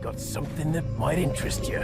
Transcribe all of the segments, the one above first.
got something that might interest you.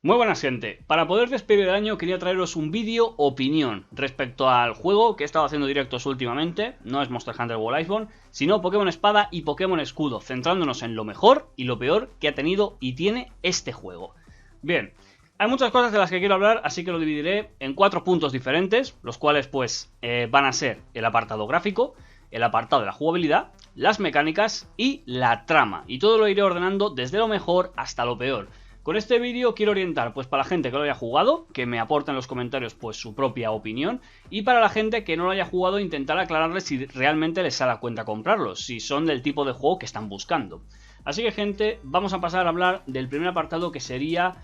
Muy buenas, gente. Para poder despedir el año quería traeros un vídeo opinión respecto al juego que he estado haciendo directos últimamente. No es Monster Hunter World Iceborne, sino Pokémon Espada y Pokémon Escudo, centrándonos en lo mejor y lo peor que ha tenido y tiene este juego. Bien, hay muchas cosas de las que quiero hablar, así que lo dividiré en 4 puntos diferentes, los cuales pues van a ser el apartado gráfico, el apartado de la jugabilidad, las mecánicas y la trama. Y todo lo iré ordenando desde lo mejor hasta lo peor. Con este vídeo quiero orientar pues para la gente que lo haya jugado, que me aporte en los comentarios pues su propia opinión, y para la gente que no lo haya jugado intentar aclararles si realmente les sale a cuenta comprarlo, si son del tipo de juego que están buscando. Así que, gente, vamos a pasar a hablar del primer apartado, que sería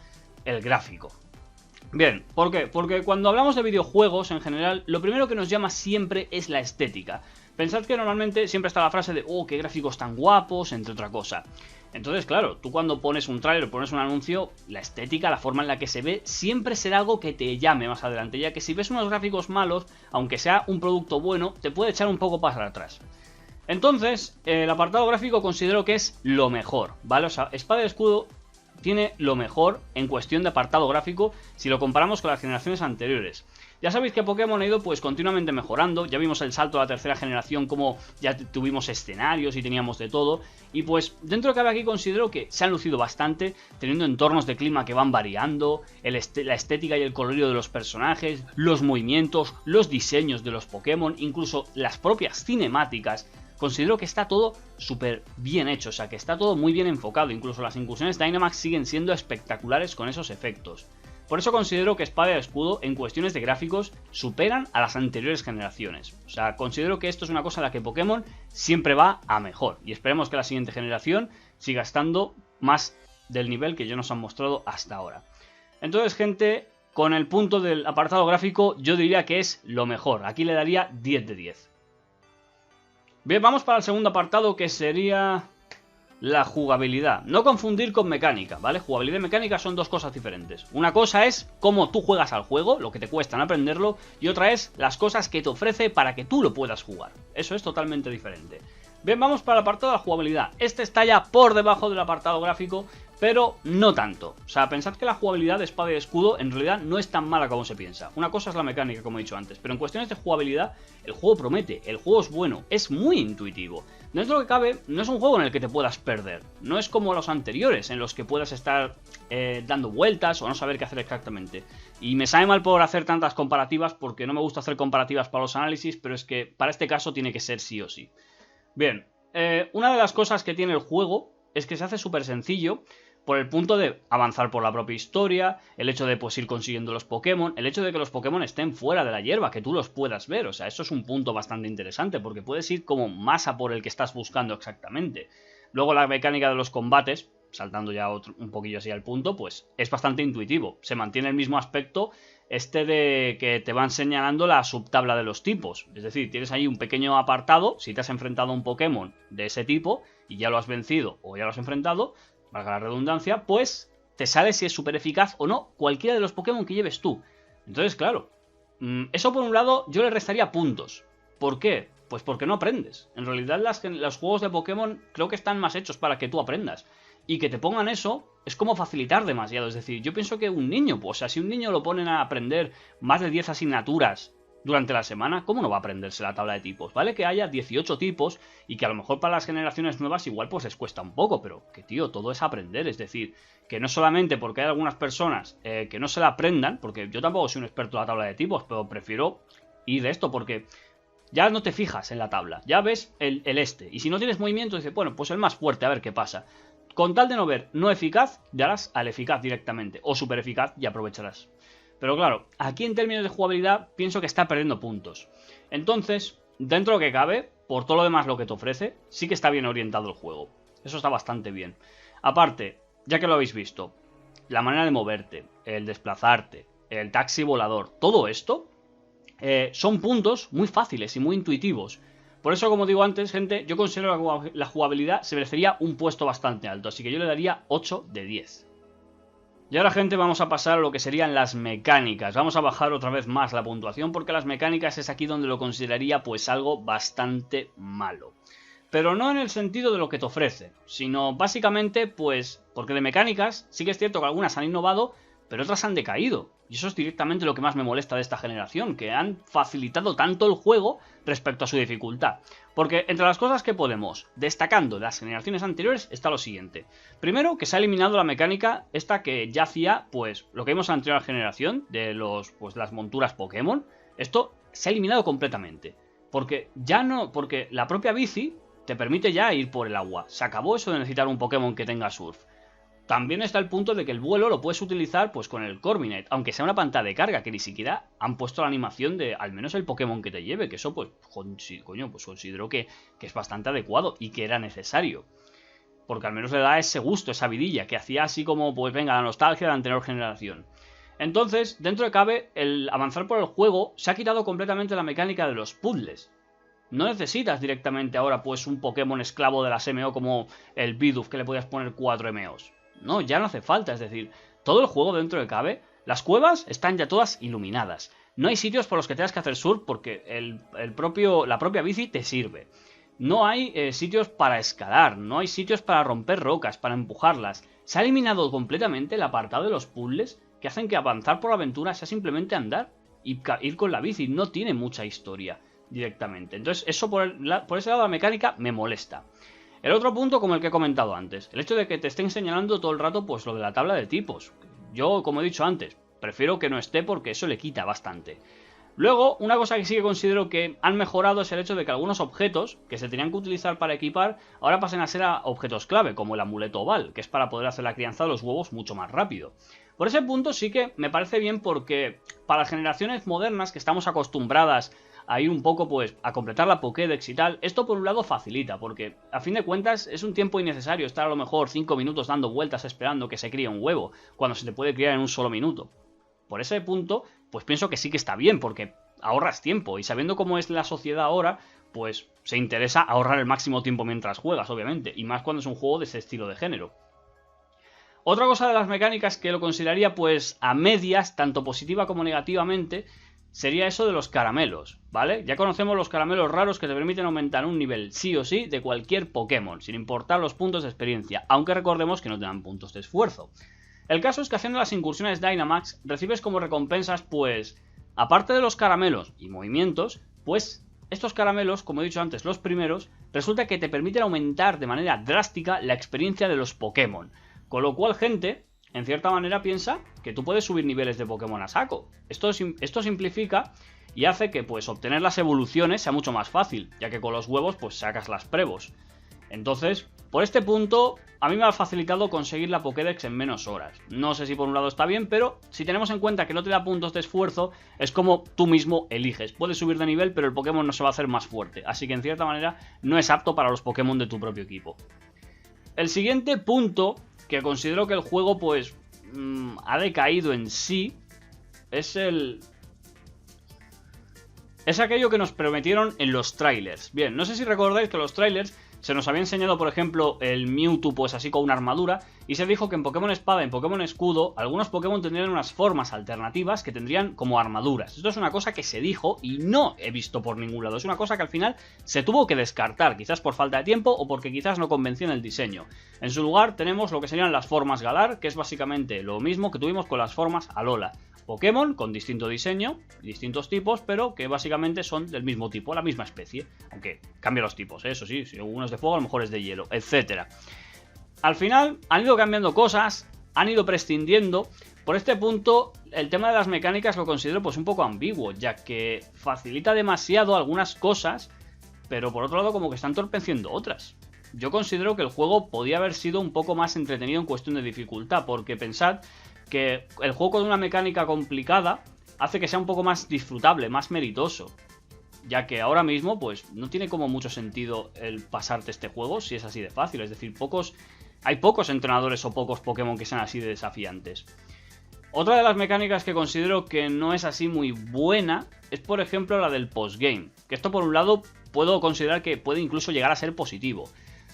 el gráfico. Bien, ¿por qué? Porque cuando hablamos de videojuegos en general, lo primero que nos llama siempre es la estética. Pensad que normalmente siempre está la frase de "oh, qué gráficos tan guapos", entre otra cosa. Entonces, claro, tú cuando pones un tráiler, pones un anuncio, la estética, la forma en la que se ve, siempre será algo que te llame más adelante, ya que si ves unos gráficos malos, aunque sea un producto bueno, te puede echar un poco para atrás. Entonces, el apartado gráfico considero que es lo mejor, ¿vale? O sea, Espada y Escudo tiene lo mejor en cuestión de apartado gráfico si lo comparamos con las generaciones anteriores. Ya sabéis que Pokémon ha ido pues continuamente mejorando, ya vimos el salto a la tercera generación, como ya tuvimos escenarios y teníamos de todo, y pues dentro de que cabe aquí considero que se han lucido bastante, teniendo entornos de clima que van variando, la estética y el colorido de los personajes, los movimientos, los diseños de los Pokémon, incluso las propias cinemáticas. Considero que está todo súper bien hecho, o sea que está todo muy bien enfocado, incluso las incursiones de Dynamax siguen siendo espectaculares con esos efectos. Por eso considero que Espada y Escudo en cuestiones de gráficos superan a las anteriores generaciones. O sea, considero que esto es una cosa en la que Pokémon siempre va a mejor, y esperemos que la siguiente generación siga estando más del nivel que ya nos han mostrado hasta ahora. Entonces, gente, con el punto del apartado gráfico yo diría que es lo mejor, aquí le daría 10 de 10. Bien, vamos para el segundo apartado, que sería la jugabilidad. No confundir con mecánica, ¿vale? Jugabilidad y mecánica son dos cosas diferentes. Una cosa es cómo tú juegas al juego, lo que te cuesta en aprenderlo, y otra es las cosas que te ofrece para que tú lo puedas jugar. Eso es totalmente diferente. Bien, vamos para el apartado de la jugabilidad. Este está ya por debajo del apartado gráfico, pero no tanto. O sea, pensad que la jugabilidad de Espada y Escudo en realidad no es tan mala como se piensa. Una cosa es la mecánica, como he dicho antes, pero en cuestiones de jugabilidad el juego promete, el juego es bueno, es muy intuitivo. Dentro de lo que cabe, no es un juego en el que te puedas perder. No es como los anteriores, en los que puedas estar dando vueltas o no saber qué hacer exactamente. Y me sabe mal por hacer tantas comparativas, porque no me gusta hacer comparativas para los análisis, pero es que para este caso tiene que ser sí o sí. Bien, una de las cosas que tiene el juego es que se hace súper sencillo por el punto de avanzar por la propia historia, el hecho de pues ir consiguiendo los Pokémon, el hecho de que los Pokémon estén fuera de la hierba, que tú los puedas ver. O sea, eso es un punto bastante interesante, porque puedes ir como más a por el que estás buscando exactamente. Luego la mecánica de los combates, saltando ya un poquillo así al punto, pues es bastante intuitivo. Se mantiene el mismo aspecto de que te van señalando la subtabla de los tipos. Es decir, tienes ahí un pequeño apartado, si te has enfrentado a un Pokémon de ese tipo y ya lo has vencido o ya lo has enfrentado, valga la redundancia, pues te sale si es súper eficaz o no cualquiera de los Pokémon que lleves tú. Entonces, claro, eso por un lado yo le restaría puntos. ¿Por qué? Pues porque no aprendes. En realidad los juegos de Pokémon creo que están más hechos para que tú aprendas. Y que te pongan eso es como facilitar demasiado. Es decir, yo pienso que un niño, pues, o sea, si un niño lo ponen a aprender más de 10 asignaturas durante la semana, ¿cómo no va a aprenderse la tabla de tipos? ¿Vale? Que haya 18 tipos y que a lo mejor para las generaciones nuevas igual pues les cuesta un poco, pero que, tío, todo es aprender. Es decir, que no solamente porque hay algunas personas que no se la aprendan, porque yo tampoco soy un experto en la tabla de tipos, pero prefiero ir de esto porque ya no te fijas en la tabla, ya ves el y si no tienes movimiento dices, bueno, pues el más fuerte, a ver qué pasa. Con tal de no ver no eficaz, darás al eficaz directamente, o super eficaz y aprovecharás. Pero claro, aquí en términos de jugabilidad pienso que está perdiendo puntos. Entonces, dentro de lo que cabe, por todo lo demás lo que te ofrece, sí que está bien orientado el juego. Eso está bastante bien. Aparte, ya que lo habéis visto, la manera de moverte, el desplazarte, el taxi volador, todo esto son puntos muy fáciles y muy intuitivos. Por eso, como digo antes, gente, yo considero que la jugabilidad se merecería un puesto bastante alto, así que yo le daría 8 de 10. Y ahora, gente, vamos a pasar a lo que serían las mecánicas. Vamos a bajar otra vez más la puntuación, porque las mecánicas es aquí donde lo consideraría pues algo bastante malo. pero no en el sentido de lo que te ofrece, sino básicamente pues porque de mecánicas sí que es cierto que algunas han innovado, pero otras han decaído. Y eso es directamente lo que más me molesta de esta generación, que han facilitado tanto el juego respecto a su dificultad. Porque entre las cosas que podemos, destacando de las generaciones anteriores, está lo siguiente. Primero, que se ha eliminado la mecánica esta que ya hacía, pues, lo que vimos en la anterior generación, de las monturas Pokémon. Esto se ha eliminado completamente. Porque ya no, porque la propia bici te permite ya ir por el agua. Se acabó eso de necesitar un Pokémon que tenga surf. También está el punto de que el vuelo lo puedes utilizar pues con el Corviknight, aunque sea una pantalla de carga, que ni siquiera han puesto la animación de al menos el Pokémon que te lleve, que eso pues, coño, pues considero que es bastante adecuado y que era necesario. Porque al menos le da ese gusto, esa vidilla, que hacía así como, pues venga, la nostalgia de la anterior generación. Entonces, dentro de cabe, el avanzar por el juego se ha quitado completamente la mecánica de los puzzles. No necesitas directamente ahora pues un Pokémon esclavo de las MO como el Bidoof, que le podías poner 4 MOs. No, ya no hace falta, es decir, todo el juego dentro de cabe, las cuevas están ya todas iluminadas. No hay sitios por los que tengas que hacer surf porque la propia bici te sirve. No hay sitios para escalar, no hay sitios para romper rocas, para empujarlas. Se ha eliminado completamente el apartado de los puzzles que hacen que avanzar por la aventura sea simplemente andar y ir con la bici. No tiene mucha historia directamente. Entonces eso por ese lado de la mecánica me molesta. El otro punto, como el que he comentado antes, el hecho de que te estén señalando todo el rato pues lo de la tabla de tipos. Yo, como he dicho antes, prefiero que no esté porque eso le quita bastante. Luego, una cosa que sí que considero que han mejorado es el hecho de que algunos objetos que se tenían que utilizar para equipar ahora pasen a ser objetos clave, como el amuleto oval, que es para poder hacer la crianza de los huevos mucho más rápido. Por ese punto sí que me parece bien porque para las generaciones modernas que estamos acostumbradas a ir un poco pues a completar la Pokédex y tal, esto por un lado facilita, porque a fin de cuentas es un tiempo innecesario estar a lo mejor 5 minutos dando vueltas esperando que se críe un huevo, cuando se te puede criar en un solo minuto. Por ese punto, pues pienso que sí que está bien, porque ahorras tiempo, y sabiendo cómo es la sociedad ahora, pues se interesa ahorrar el máximo tiempo mientras juegas, obviamente, y más cuando es un juego de ese estilo de género. Otra cosa de las mecánicas que lo consideraría pues a medias, tanto positiva como negativamente, sería eso de los caramelos, ¿vale? Ya conocemos los caramelos raros que te permiten aumentar un nivel sí o sí de cualquier Pokémon, sin importar los puntos de experiencia, aunque recordemos que no te dan puntos de esfuerzo. El caso es que haciendo las incursiones Dynamax recibes como recompensas, pues, aparte de los caramelos y movimientos, pues estos caramelos, como he dicho antes, los primeros, resulta que te permiten aumentar de manera drástica la experiencia de los Pokémon, con lo cual gente, en cierta manera, piensa que tú puedes subir niveles de Pokémon a saco. Esto simplifica y hace que pues obtener las evoluciones sea mucho más fácil, ya que con los huevos pues sacas las prevos. Entonces, por este punto, a mí me ha facilitado conseguir la Pokédex en menos horas. No sé si por un lado está bien, pero si tenemos en cuenta que no te da puntos de esfuerzo, es como tú mismo eliges. Puedes subir de nivel, pero el Pokémon no se va a hacer más fuerte, así que en cierta manera no es apto para los Pokémon de tu propio equipo. El siguiente punto, que considero que el juego pues ha decaído en sí, es aquello que nos prometieron en los trailers. Bien, no sé si recordáis que los trailers se nos había enseñado, por ejemplo, el Mewtwo pues así con una armadura, y se dijo que en Pokémon Espada y en Pokémon Escudo algunos Pokémon tendrían unas formas alternativas que tendrían como armaduras. Esto es una cosa que se dijo y no he visto por ningún lado. Es una cosa que al final se tuvo que descartar, quizás por falta de tiempo o porque quizás no convenció en el diseño. En su lugar tenemos lo que serían las formas Galar, que es básicamente lo mismo que tuvimos con las formas Alola. Pokémon con distinto diseño, distintos tipos, pero que básicamente son del mismo tipo, la misma especie. Aunque cambia los tipos, eso sí, si uno es de fuego a lo mejor es de hielo, etc. Al final han ido cambiando cosas, han ido prescindiendo. Por este punto, el tema de las mecánicas lo considero pues un poco ambiguo, ya que facilita demasiado algunas cosas, pero por otro lado como que está entorpeciendo otras. Yo considero que el juego podía haber sido un poco más entretenido en cuestión de dificultad, porque pensad que el juego con una mecánica complicada hace que sea un poco más disfrutable, más meritoso, ya que ahora mismo pues no tiene como mucho sentido el pasarte este juego si es así de fácil, es decir, hay pocos entrenadores o pocos Pokémon que sean así de desafiantes. Otra de las mecánicas que considero que no es así muy buena es por ejemplo la del postgame, que esto por un lado puedo considerar que puede incluso llegar a ser positivo.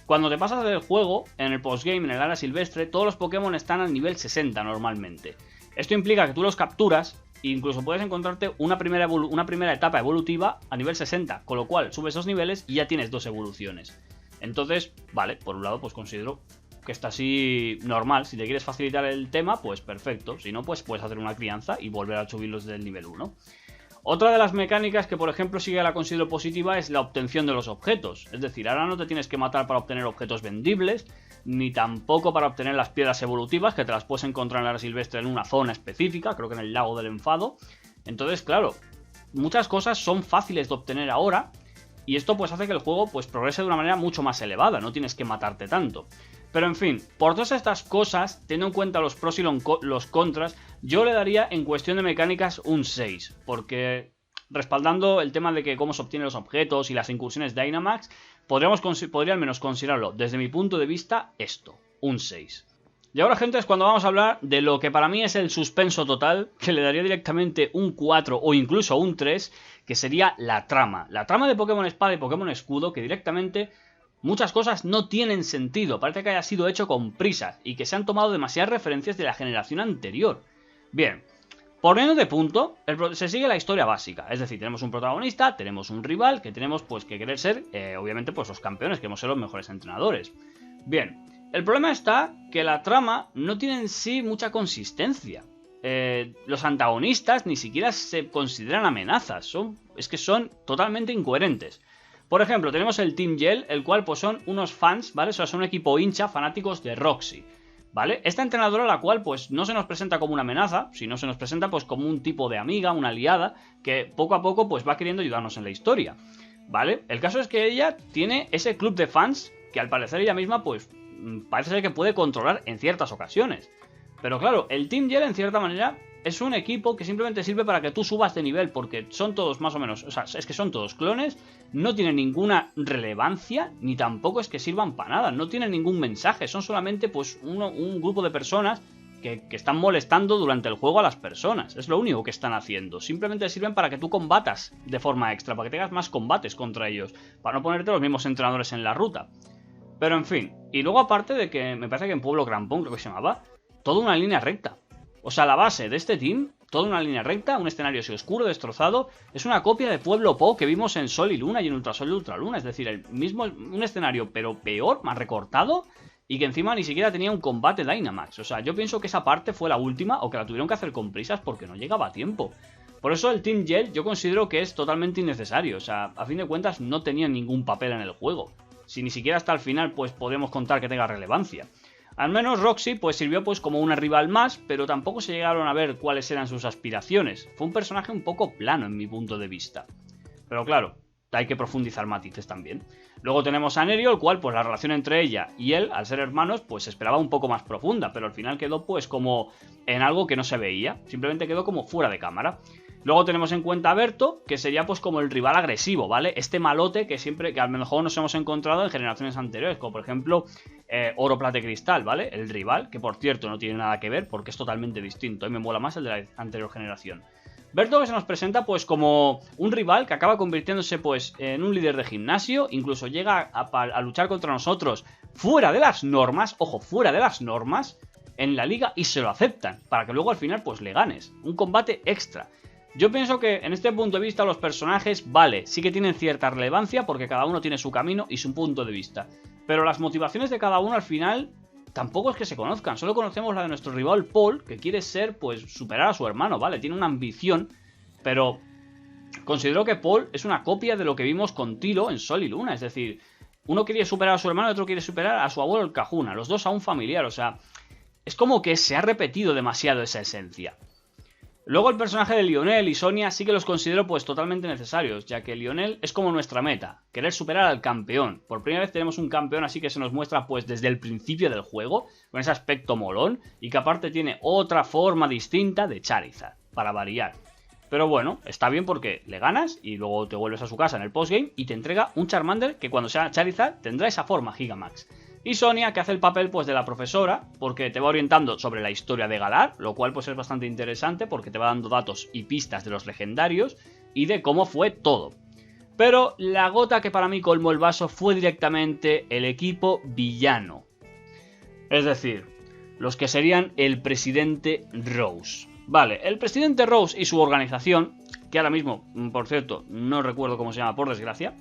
Cuando te pasas del juego, en el postgame, en el área silvestre, todos los Pokémon están al nivel 60 normalmente. Esto implica que tú los capturas e incluso puedes encontrarte una primera etapa evolutiva a nivel 60, con lo cual subes 2 niveles y ya tienes 2 evoluciones. Entonces, vale, por un lado pues considero que está así normal. Si te quieres facilitar el tema, pues perfecto. Si no, pues puedes hacer una crianza y volver a subirlos del nivel 1. Otra de las mecánicas que por ejemplo sí que la considero positiva es la obtención de los objetos. Es decir, ahora no te tienes que matar para obtener objetos vendibles, ni tampoco para obtener las piedras evolutivas, que te las puedes encontrar en la área silvestre en una zona específica, creo que en el lago del enfado. Entonces, claro, muchas cosas son fáciles de obtener ahora, y esto pues hace que el juego pues progrese de una manera mucho más elevada, no tienes que matarte tanto. Pero en fin, por todas estas cosas, teniendo en cuenta los pros y los contras, yo le daría en cuestión de mecánicas un 6, porque respaldando el tema de que cómo se obtienen los objetos y las incursiones Dynamax, podría al menos considerarlo, desde mi punto de vista, esto, un 6. Y ahora, gente, es cuando vamos a hablar de lo que para mí es el suspenso total, que le daría directamente un 4 o incluso un 3, que sería la trama. La trama de Pokémon Espada y Pokémon Escudo, que directamente muchas cosas no tienen sentido, parece que haya sido hecho con prisas y que se han tomado demasiadas referencias de la generación anterior. Bien, poniendo de punto, se sigue la historia básica, es decir, tenemos un protagonista, tenemos un rival, que tenemos pues que querer ser, obviamente, pues los campeones, queremos ser los mejores entrenadores. Bien, el problema está que la trama no tiene en sí mucha consistencia. Los antagonistas ni siquiera se consideran amenazas, es que son totalmente incoherentes. Por ejemplo, tenemos el Team Yell, el cual pues son unos fans, ¿vale? O sea, son un equipo hincha, fanáticos de Roxy, ¿vale? Esta entrenadora, la cual pues no se nos presenta como una amenaza, sino se nos presenta pues como un tipo de amiga, una aliada, que poco a poco pues va queriendo ayudarnos en la historia, ¿vale? El caso es que ella tiene ese club de fans que al parecer ella misma pues parece ser que puede controlar en ciertas ocasiones. Pero claro, el Team Yell en cierta manera es un equipo que simplemente sirve para que tú subas de nivel, porque son todos más o menos, o sea, es que son todos clones, no tienen ninguna relevancia, ni tampoco es que sirvan para nada, no tienen ningún mensaje, son solamente pues un grupo de personas que están molestando durante el juego a las personas, es lo único que están haciendo, simplemente sirven para que tú combatas de forma extra, para que tengas más combates contra ellos, para no ponerte los mismos entrenadores en la ruta. Pero en fin, y luego aparte de que me parece que en Pueblo Grampón, creo que se llamaba, toda una línea recta. O sea, la base de este team, toda una línea recta, un escenario así oscuro, destrozado, es una copia de Pueblo Po que vimos en Sol y Luna y en Ultrasol y Ultraluna. Es decir, el mismo, un escenario, pero peor, más recortado, y que encima ni siquiera tenía un combate Dynamax. O sea, yo pienso que esa parte fue la última, o que la tuvieron que hacer con prisas porque no llegaba a tiempo. Por eso el Team Yell yo considero que es totalmente innecesario. O sea, a fin de cuentas no tenía ningún papel en el juego. Si ni siquiera hasta el final, pues podemos contar que tenga relevancia. Al menos Roxy pues sirvió pues como una rival más, pero tampoco se llegaron a ver cuáles eran sus aspiraciones. Fue un personaje un poco plano en mi punto de vista. Pero claro, hay que profundizar matices también. Luego tenemos a Nerio, el cual pues la relación entre ella y él, al ser hermanos, pues se esperaba un poco más profunda, pero al final quedó pues como en algo que no se veía, simplemente quedó como fuera de cámara. Luego tenemos en cuenta a Berto, que sería pues como el rival agresivo, ¿vale? Este malote que siempre, que a lo mejor nos hemos encontrado en generaciones anteriores, como por ejemplo Oro, Plata y Cristal, ¿vale? El rival, que por cierto no tiene nada que ver porque es totalmente distinto, a mí me mola más el de la anterior generación. Berto que se nos presenta pues como un rival que acaba convirtiéndose pues en un líder de gimnasio, incluso llega a luchar contra nosotros fuera de las normas, ojo, fuera de las normas, en la liga y se lo aceptan, para que luego al final pues le ganes, un combate extra. Yo pienso que en este punto de vista los personajes, vale, sí que tienen cierta relevancia porque cada uno tiene su camino y su punto de vista. Pero las motivaciones de cada uno al final tampoco es que se conozcan. Solo conocemos la de nuestro rival Paul, que quiere ser, pues, superar a su hermano, ¿vale? Tiene una ambición, pero considero que Paul es una copia de lo que vimos con Tilo en Sol y Luna. Es decir, uno quiere superar a su hermano y otro quiere superar a su abuelo el Cajuna. Los dos a un familiar, o sea, es como que se ha repetido demasiado esa esencia. Luego el personaje de Lionel y Sonia sí que los considero pues totalmente necesarios, ya que Lionel es como nuestra meta, querer superar al campeón. Por primera vez tenemos un campeón así que se nos muestra pues desde el principio del juego, con ese aspecto molón, y que aparte tiene otra forma distinta de Charizard, para variar. Pero bueno, está bien porque le ganas y luego te vuelves a su casa en el postgame y te entrega un Charmander que cuando sea Charizard tendrá esa forma Gigamax. Y Sonia que hace el papel pues de la profesora, porque te va orientando sobre la historia de Galar, lo cual pues es bastante interesante porque te va dando datos y pistas de los legendarios y de cómo fue todo. Pero la gota que para mí colmó el vaso fue directamente el equipo villano. Es decir, los que serían el presidente Rose. Vale, el presidente Rose y su organización, que ahora mismo, por cierto, no recuerdo cómo se llama por desgracia,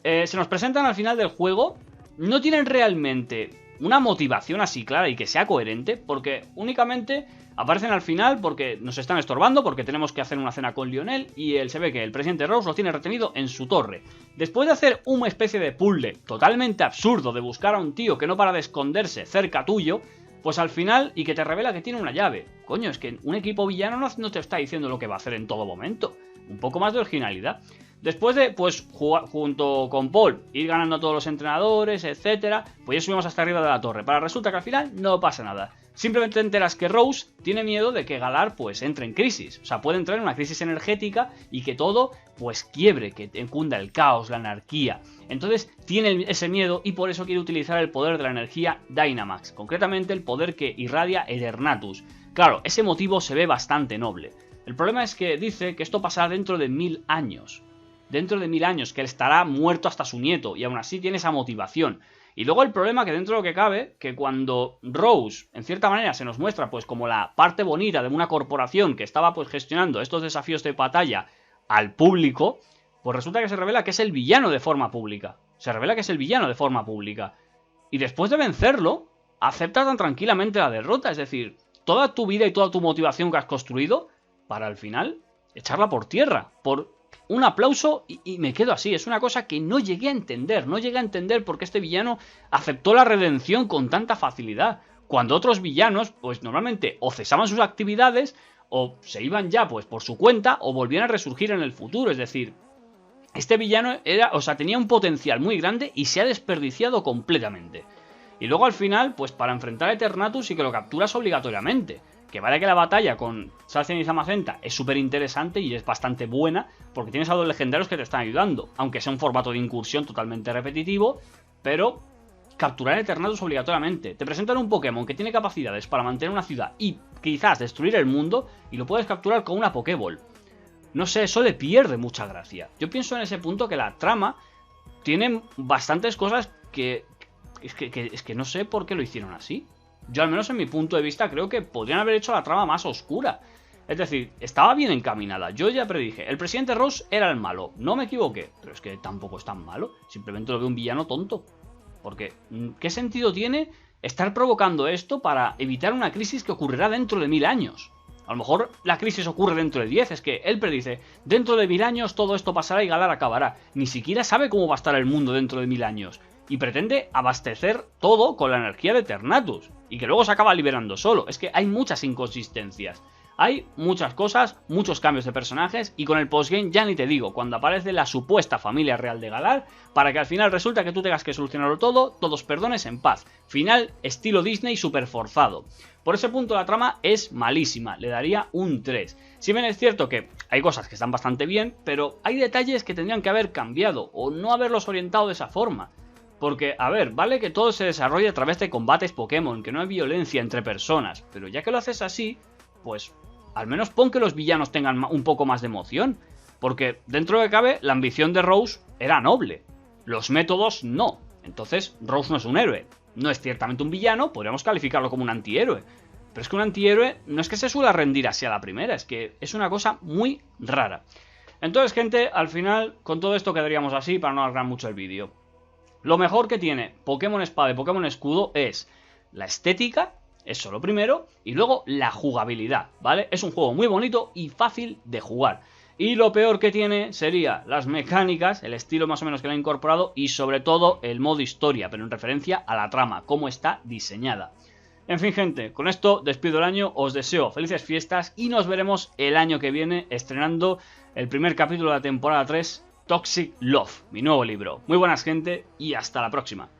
se nos presentan al final del juego no tienen realmente una motivación así clara y que sea coherente, porque únicamente aparecen al final porque nos están estorbando, porque tenemos que hacer una cena con Lionel y él se ve que el presidente Rose lo tiene retenido en su torre. Después de hacer una especie de puzzle totalmente absurdo de buscar a un tío que no para de esconderse cerca tuyo, pues al final, y que te revela que tiene una llave. Coño, es que un equipo villano no te está diciendo lo que va a hacer en todo momento. Un poco más de originalidad. Después de, pues, jugar junto con Paul, ir ganando a todos los entrenadores, etcétera, pues ya subimos hasta arriba de la torre. Pero resulta que al final no pasa nada. Simplemente te enteras que Rose tiene miedo de que Galar, pues, entre en crisis. O sea, puede entrar en una crisis energética y que todo, pues, quiebre, que encunda el caos, la anarquía. Entonces, tiene ese miedo y por eso quiere utilizar el poder de la energía Dynamax. Concretamente, el poder que irradia Eternatus. Claro, ese motivo se ve bastante noble. El problema es que dice que esto pasará dentro de 1000 años. Dentro de 1000 años, que él estará muerto hasta su nieto, y aún así tiene esa motivación. Y luego el problema que dentro de lo que cabe, que cuando Rose, en cierta manera, se nos muestra pues como la parte bonita de una corporación que estaba pues gestionando estos desafíos de batalla al público, pues resulta que se revela que es el villano de forma pública. Se revela que es el villano de forma pública. Y después de vencerlo, acepta tan tranquilamente la derrota, es decir, toda tu vida y toda tu motivación que has construido, para al final echarla por tierra, por un aplauso y me quedo así. Es una cosa que no llegué a entender. No llegué a entender por qué este villano aceptó la redención con tanta facilidad. Cuando otros villanos, pues normalmente o cesaban sus actividades o se iban ya pues por su cuenta o volvían a resurgir en el futuro. Es decir, este villano tenía un potencial muy grande y se ha desperdiciado completamente. Y luego al final, pues para enfrentar a Eternatus sí que lo capturas obligatoriamente. Que vale que la batalla con Sarcian y Zamazenta es súper interesante y es bastante buena, porque tienes a dos legendarios que te están ayudando, aunque sea un formato de incursión totalmente repetitivo, pero capturar a Eternatus obligatoriamente. Te presentan un Pokémon que tiene capacidades para mantener una ciudad y quizás destruir el mundo, y lo puedes capturar con una Pokéball. No sé, eso le pierde mucha gracia. Yo pienso en ese punto que la trama tiene bastantes cosas que es que no sé por qué lo hicieron así. Yo al menos en mi punto de vista creo que podrían haber hecho la trama más oscura. Es decir, estaba bien encaminada. Yo ya predije, el presidente Ross era el malo. No me equivoqué, pero es que tampoco es tan malo. Simplemente lo veo un villano tonto. Porque, ¿qué sentido tiene estar provocando esto para evitar una crisis que ocurrirá dentro de 1000 años? A lo mejor la crisis ocurre dentro de 10. Es que él predice, dentro de 1000 años todo esto pasará y Galar acabará. Ni siquiera sabe cómo va a estar el mundo dentro de 1000 años. Y pretende abastecer todo con la energía de Eternatus. Y que luego se acaba liberando solo. Es que hay muchas inconsistencias. Hay muchas cosas, muchos cambios de personajes. Y con el postgame ya ni te digo, cuando aparece la supuesta familia real de Galar, para que al final resulta que tú tengas que solucionarlo todo, todos perdones en paz. Final estilo Disney super forzado. Por ese punto la trama es malísima, le daría un 3. Si bien es cierto que hay cosas que están bastante bien, pero hay detalles que tendrían que haber cambiado o no haberlos orientado de esa forma. Porque, a ver, vale que todo se desarrolle a través de combates Pokémon, que no hay violencia entre personas, pero ya que lo haces así, pues al menos pon que los villanos tengan un poco más de emoción. Porque dentro de que cabe, la ambición de Rose era noble, los métodos no. Entonces, Rose no es un héroe, no es ciertamente un villano, podríamos calificarlo como un antihéroe. Pero es que un antihéroe no es que se suele rendir así a la primera, es que es una cosa muy rara. Entonces, gente, al final, con todo esto quedaríamos así para no alargar mucho el vídeo. Lo mejor que tiene Pokémon Espada y Pokémon Escudo es la estética, eso lo primero, y luego la jugabilidad, ¿vale? Es un juego muy bonito y fácil de jugar. Y lo peor que tiene sería las mecánicas, el estilo más o menos que le ha incorporado y sobre todo el modo historia, pero en referencia a la trama, cómo está diseñada. En fin, gente, con esto despido el año, os deseo felices fiestas y nos veremos el año que viene estrenando el primer capítulo de la temporada 3, Toxic Love, mi nuevo libro. Muy buenas, gente, y hasta la próxima.